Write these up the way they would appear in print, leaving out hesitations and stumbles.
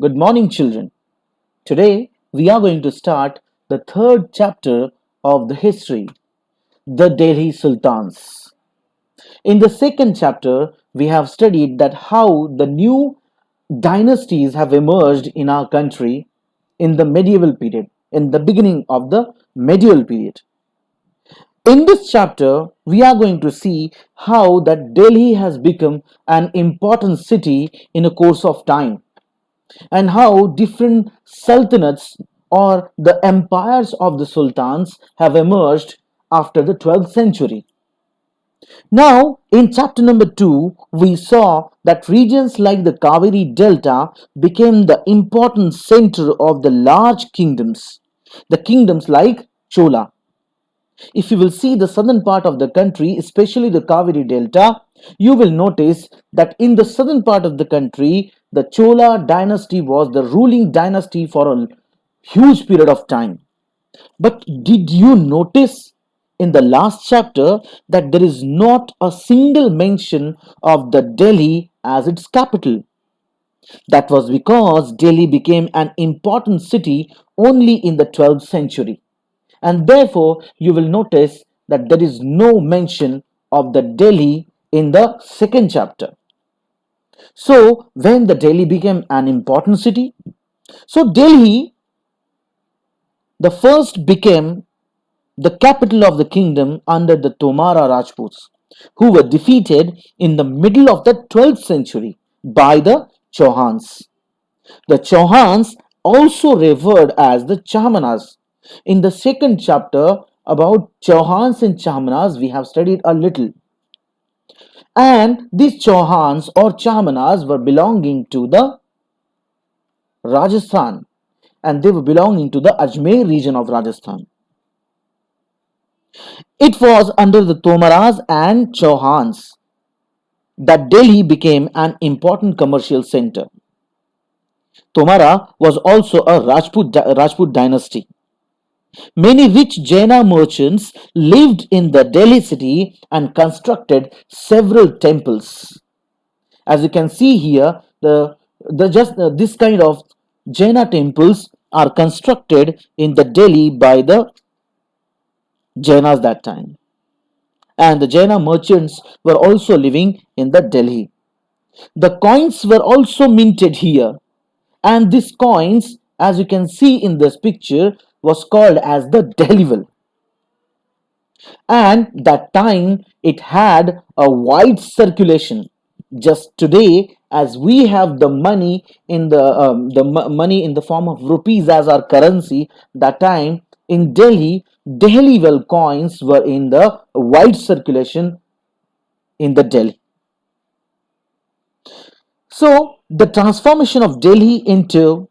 Good morning, children. Today we are going to start the third chapter of the history, the Delhi Sultans. In the second chapter, we have studied that how the new dynasties have emerged in our country in the medieval period, in the beginning of the medieval period. In this chapter, we are going to see how that Delhi has become an important city in a course of time and how different sultanates or the empires of the sultans have emerged after the 12th century. Now, in chapter number 2, we saw that regions like the Kaveri Delta became the important center of the large kingdoms, the kingdoms like Chola. If you will see the southern part of the country, especially the Kaveri Delta, you will notice that in the southern part of the country, the Chola dynasty was the ruling dynasty for a huge period of time. But did you notice in the last chapter that there is not a single mention of the Delhi as its capital? That was because Delhi became an important city only in the 12th century. And therefore, you will notice that there is no mention of the Delhi in the second chapter. So, when the Delhi became an important city, so Delhi, the first became the capital of the kingdom under the Tomara Rajputs, who were defeated in the middle of the 12th century by the Chauhans. The Chauhans, also revered as the Chamanas. In the second chapter about Chauhans and Chamanas, we have studied a little. And these Chauhans or Chamanas were belonging to the Rajasthan, and they were belonging to the Ajmer region of Rajasthan. It was under the Tomaras and Chauhans that Delhi became an important commercial center. Tomara was also a Rajput dynasty. Many rich Jaina merchants lived in the Delhi city and constructed several temples. As you can see here, the just this kind of Jaina temples are constructed in the Delhi by the Jainas that time. And the Jaina merchants were also living in the Delhi. The coins were also minted here, and these coins, as you can see in this picture, was called as the Delhival. And that time it had a wide circulation. Just today, as we have the money in money in the form of rupees as our currency, that time in Delhi, Delhival coins were in the wide circulation in the Delhi. So the transformation of Delhi into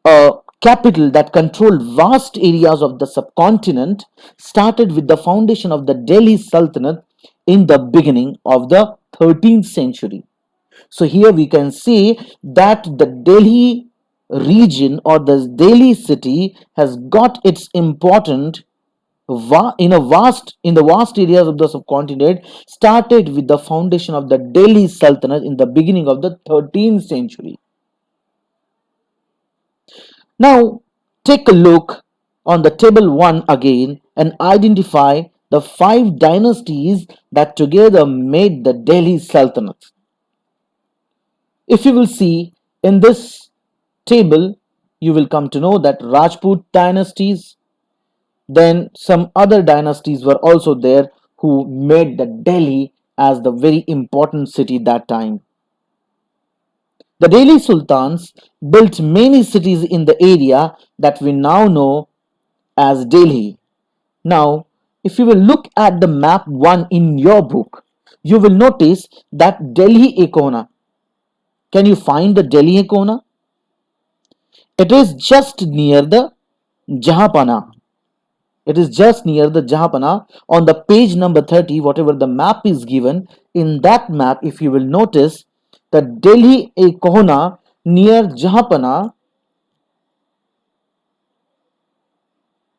a capital that controlled vast areas of the subcontinent started with the foundation of the Delhi Sultanate in the beginning of the 13th century. So here we can see that the Delhi region or the Delhi city has got its important in the vast areas of the subcontinent started with the foundation of the Delhi Sultanate in the beginning of the 13th century. Now, take a look on the table 1 again and identify the 5 dynasties that together made the Delhi Sultanate. If you will see in this table, you will come to know that Rajput dynasties, then some other dynasties were also there who made the Delhi as the very important city that time. The Delhi Sultans built many cities in the area that we now know as Delhi. Now, if you will look at the map 1 in your book, you will notice that Delhi Ekona. Can you find the Delhi Ekona? It is just near the Jahapana. It is just near the Jahapana. On the page number 30, whatever the map is given, in that map, if you will notice, the Delhi Ekona near Jahapana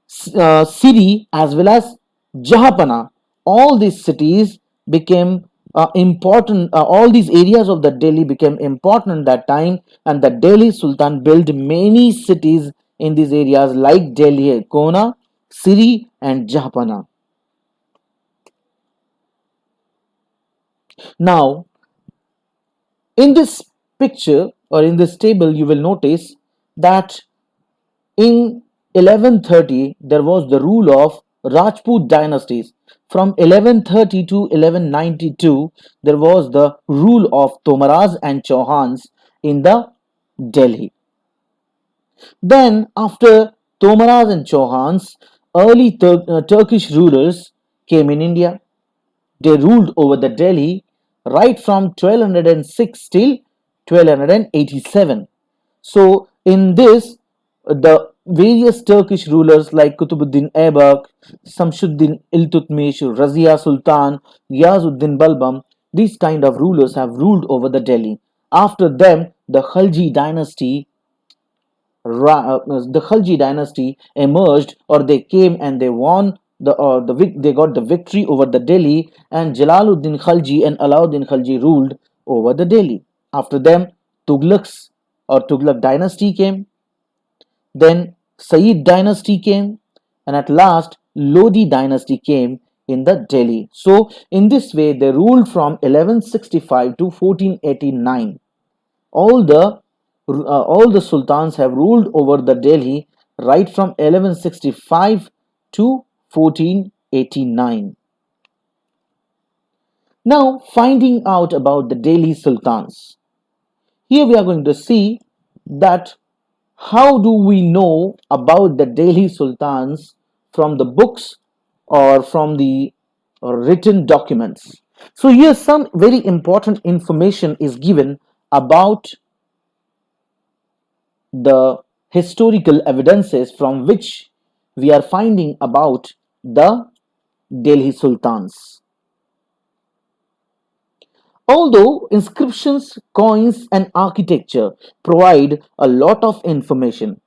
Siri as well as Jahapana, all these cities became important. All these areas of the Delhi became important that time, and the Delhi Sultan built many cities in these areas like Delhi, Kona, Siri, and Jahapana. Now, in this picture or in this table, you will notice that in 1130 there was the rule of Rajput dynasties. From 1130 to 1192 there was the rule of Tomaras and Chauhans in the Delhi. Then after Tomaras and Chauhans, early Turkish rulers came in India. They ruled over the Delhi right from 1206 till 1287. So, in this, the various Turkish rulers like Kutubuddin Aybak, Samshuddin Iltutmish, Razia Sultan, Ghiyazuddin Balbam, these kind of rulers have ruled over the Delhi. After them, the Khalji dynasty emerged, or they came and they won they got the victory over the Delhi, and Jalaluddin Khalji and Alauddin Khalji ruled over the Delhi. After them, Tughlaqs or Tughlaq dynasty came, then Sayyid dynasty came, and at last Lodi dynasty came in the Delhi. So in this way they ruled from 1165 to 1489. All the sultans have ruled over the Delhi right from 1165 to 1489. Now, finding out about the Delhi sultans. Here we are going to see that how do we know about the Delhi sultans from the books or from the written documents. So here some very important information is given about the historical evidences from which we are finding about the Delhi sultans. Although inscriptions, coins, and architecture provide a lot of information,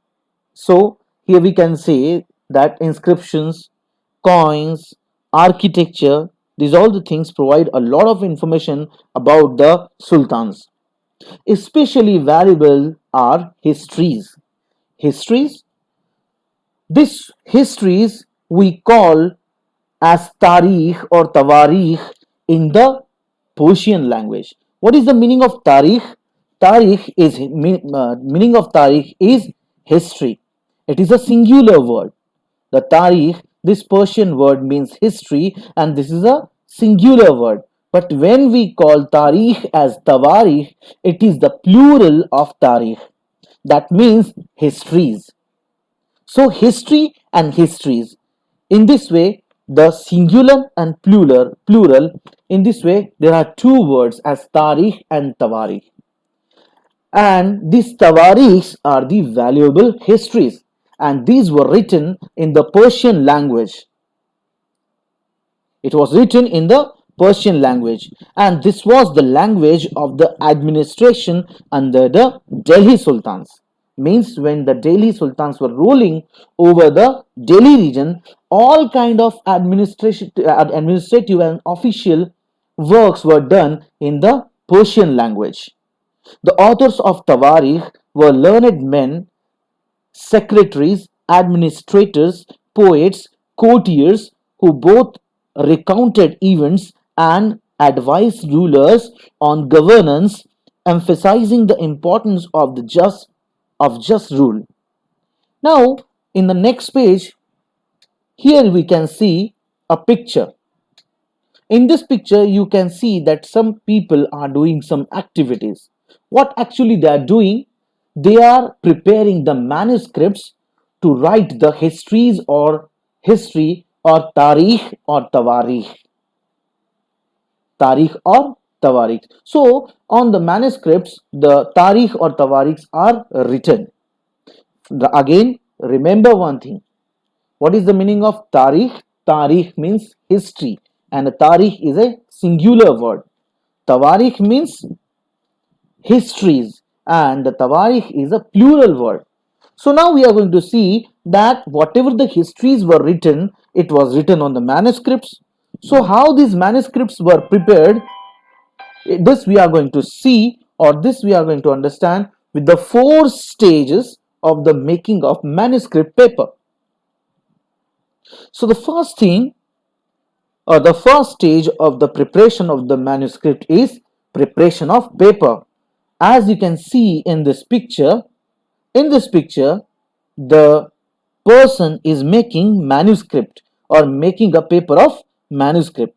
so here we can say that inscriptions, coins, architecture, these all the things provide a lot of information about the sultans. Especially valuable are histories. Histories, these histories we call as tarikh or tawarikh in the Persian language. What is the meaning of tarikh? Meaning of tarikh is history. It is a singular word. The tarikh, this Persian word means history, and this is a singular word. But when we call tarikh as tawarikh, it is the plural of tarikh. That means histories. So history and histories. In this way, the singular and plural. In this way, there are two words as tarikh and tawarikh. And these tawarikhs are the valuable histories, and these were written in the Persian language. It was written in the Persian language, and this was the language of the administration under the Delhi Sultans. Means when the Delhi Sultans were ruling over the Delhi region, all kind of administrative and official works were done in the Persian language. The authors of Tawarikh were learned men, secretaries, administrators, poets, courtiers who both recounted events and advised rulers on governance, emphasizing the importance of the just rule. Now, in the next page, here we can see a picture. In this picture, you can see that some people are doing some activities. What actually they are doing? They are preparing the manuscripts to write the histories or history or tarikh or tawarikh. Tarikh or tawarikh. So, on the manuscripts, the tarikh or tawarikhs are written. Again, remember one thing. What is the meaning of tarikh? Tarikh means history, and a tarikh is a singular word. Tawarikh means histories, and the tawarikh is a plural word. So now we are going to see that whatever the histories were written, it was written on the manuscripts. So how these manuscripts were prepared? This we are going to see, or this we are going to understand with the four stages of the making of manuscript paper. So the first thing, or the first stage of the preparation of the manuscript is preparation of paper. As you can see in this picture, the person is making manuscript or making a paper of manuscript.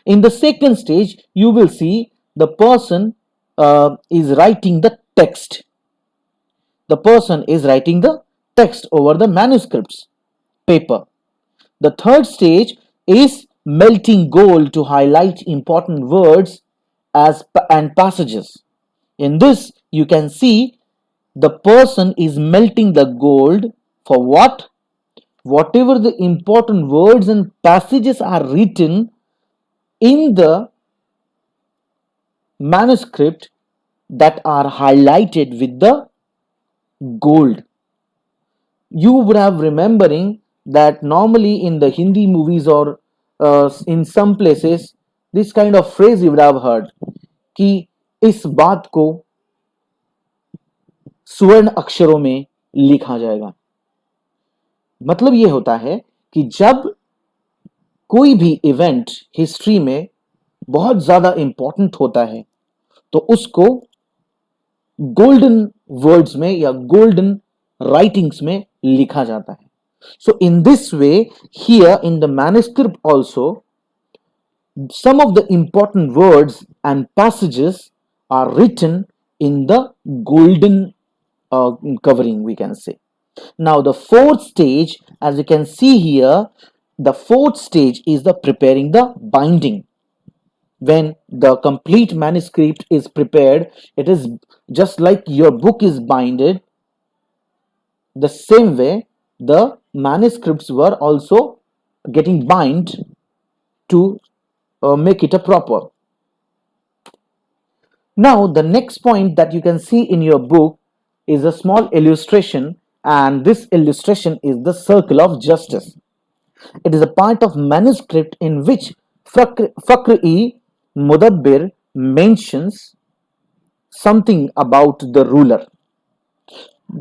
In the second stage, you will see the person is writing the text. The person is writing the text over the manuscript's paper. The third stage is melting gold to highlight important words and passages. In this, you can see the person is melting the gold for what? Whatever the important words and passages are written in the manuscript that are highlighted with the gold. You would have remembering that normally in the Hindi movies or in some places this kind of phrase you would have heard कि इस बात को स्वर्ण अक्षरों में लिखा जाएगा. मतलब ये होता है कि जब कोई भी इवेंट हिस्ट्री में बहुत ज्यादा इंपॉर्टेंट होता है तो उसको गोल्डन वर्ड्स में या गोल्डन राइटिंग्स में लिखा जाता है. So in this way here in the manuscript also some of the important words and passages are written in the golden covering, we can say. Now the fourth stage, as you can see here, the fourth stage is the preparing the binding. When the complete manuscript is prepared, it is just like your book is binded. The same way the manuscripts were also getting bind to make it a proper. Now the next point that you can see in your book is a small illustration, and this illustration is the circle of justice. It is a part of manuscript in which Fakr-e Mudabbir mentions something about the ruler.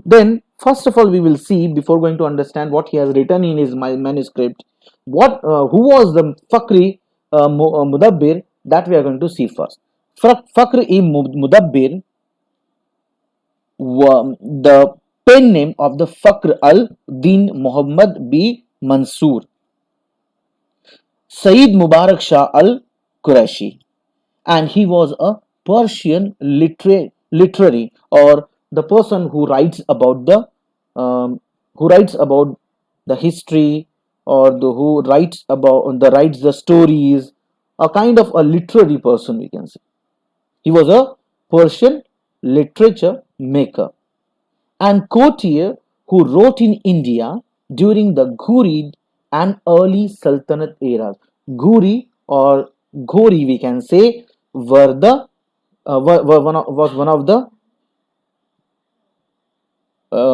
Then first of all we will see, before going to understand what he has written in his manuscript, what who was the Fakri Mudabbir, that we are going to see first. Fakr-e Mudabbir, the pen name of the Fakr al-Din Muhammad B. Mansur, Sayyid Mubarak Shah al-Quraishi, and he was a Persian literary, or the person who writes about the history, or who writes about the stories, a kind of a literary person, we can say. He was a Persian literature maker and courtier who wrote in India during the Ghurid and early Sultanate eras. Ghuri or Ghori, we can say, were the was one of the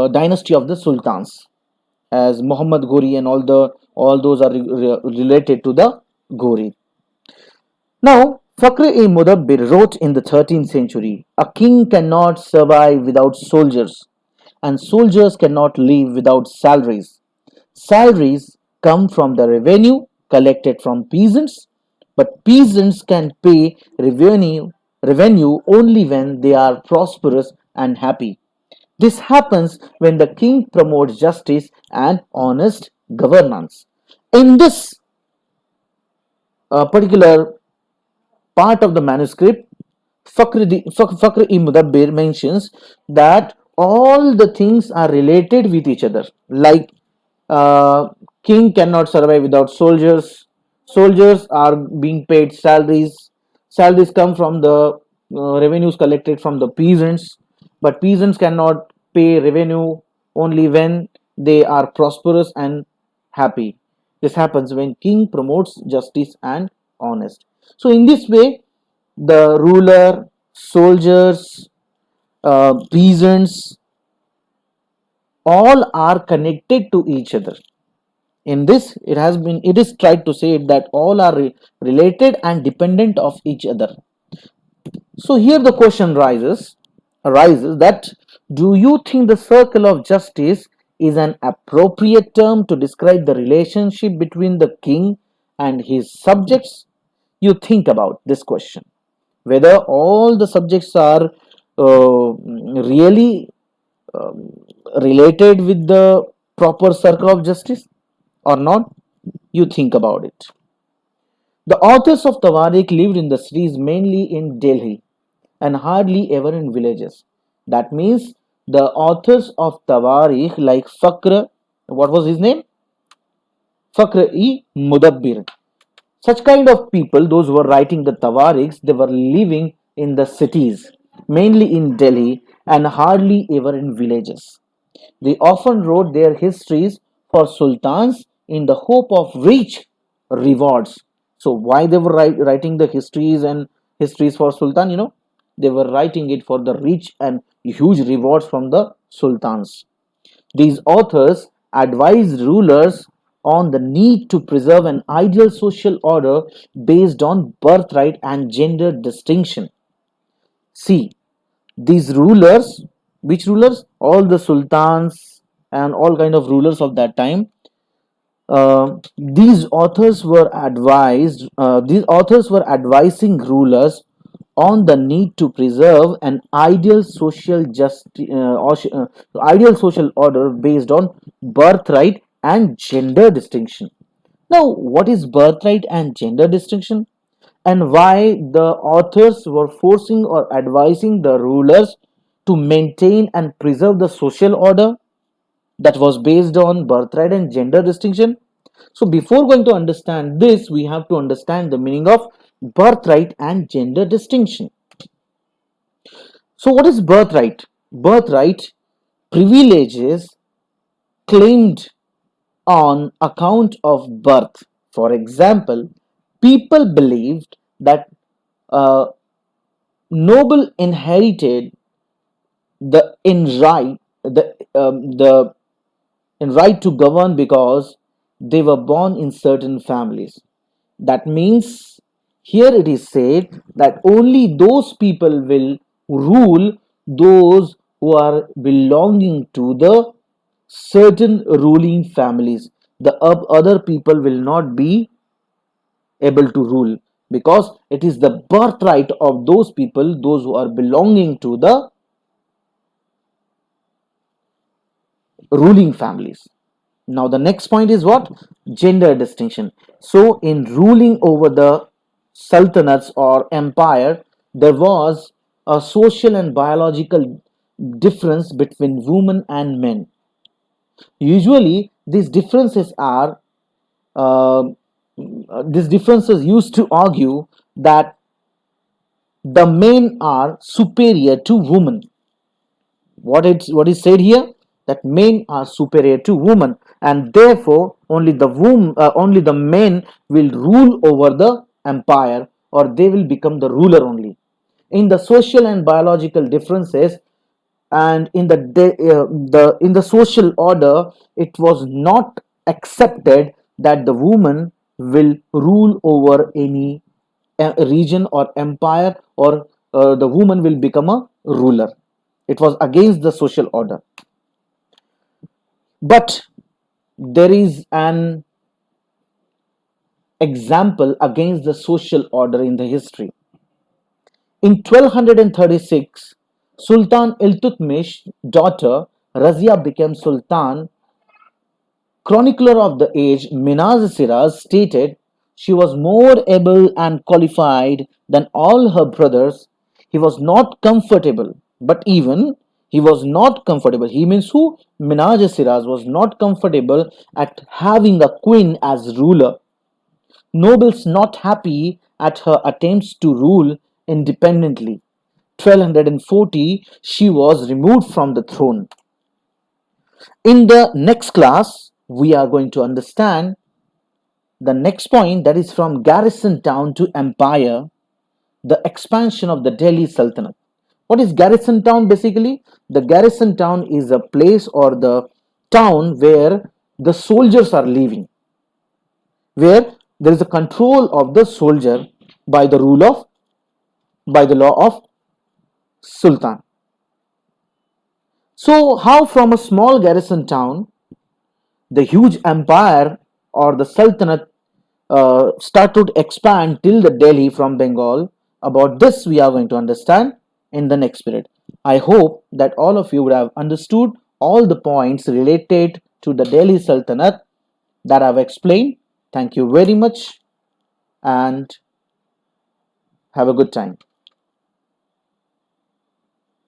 dynasty of the sultans, as Muhammad Ghori and all those are related to the Ghori. Now, Fakr-e Mudabbir wrote in the 13th century, a king cannot survive without soldiers, and soldiers cannot live without salaries. Salaries come from the revenue collected from peasants, but peasants can pay revenue only when they are prosperous and happy. This happens when the king promotes justice and honest governance. In this particular part of the manuscript, Fakr-e Mudabbir mentions that all the things are related with each other. Like uh, king cannot survive without soldiers. Soldiers are being paid salaries. Salaries come from the revenues collected from the peasants, but peasants cannot pay revenue only when they are prosperous and happy. This happens when king promotes justice and honest. So in this way, the ruler, soldiers, peasants, all are connected to each other. In this, it is tried to say that all are related and dependent of each other. So here the question arises that do you think the circle of justice is an appropriate term to describe the relationship between the king and his subjects? You think about this question, whether all the subjects are really related with the proper circle of justice or not. You think about it. The authors of Tawarik lived in the cities, mainly in Delhi, and hardly ever in villages. That means the authors of Tawarikh like Fakr, what was his name? Fakr-e Mudabbir. Such kind of people, those who were writing the Tawarikhs, they were living in the cities, mainly in Delhi and hardly ever in villages. They often wrote their histories for sultans in the hope of rich rewards. So why they were writing the histories and histories for sultan? They were writing it for the rich and huge rewards from the sultans. These authors advised rulers on the need to preserve an ideal social order based on birthright and gender distinction. See, these rulers, which rulers? All the sultans and all kind of rulers of that time. These authors were advising rulers on the need to preserve an ideal social order based on birthright and gender distinction. Now, what is birthright and gender distinction, and why the authors were forcing or advising the rulers to maintain and preserve the social order that was based on birthright and gender distinction? So, before going to understand this, we have to understand the meaning of birthright and gender distinction. So, what is birthright? Birthright privileges claimed on account of birth. For example, people believed that noble inherited the in right the in right to govern because they were born in certain families. That means here it is said that only those people will rule, those who are belonging to the certain ruling families. The other people will not be able to rule, because it is the birthright of those people, those who are belonging to the ruling families. Now the next point is what? Gender distinction. So in ruling over the sultanates or empire, there was a social and biological difference between women and men. Usually uh, these differences used to argue that the men are superior to women. What is said here, that men are superior to women, and therefore only the men will rule over the empire, or they will become the ruler only. In the social and biological differences, and in the social order, it was not accepted that the woman will rule over any region or empire, or the woman will become a ruler. It was against the social order. But there is an example against the social order in the history. In 1236, Sultan Iltutmish's daughter Razia became Sultan. Chronicler of the age Minaz Siraz stated she was more able and qualified than all her brothers. He was not comfortable, but even he was not comfortable. He means who? Minaz Siraz was not comfortable at having a queen as ruler. Nobles not happy at her attempts to rule independently. 1240, she was removed from the throne. In the next class, we are going to understand the next point, that is from garrison town to empire, the expansion of the Delhi Sultanate. What is garrison town basically? The garrison town is a place or the town where the soldiers are living, where there is a control of the soldier by the rule of by the law of Sultan. So, how from a small garrison town, the huge empire or the Sultanate started to expand till the Delhi from Bengal. About this, we are going to understand in the next period. I hope that all of you would have understood all the points related to the Delhi Sultanate that I've explained. Thank you very much and have a good time.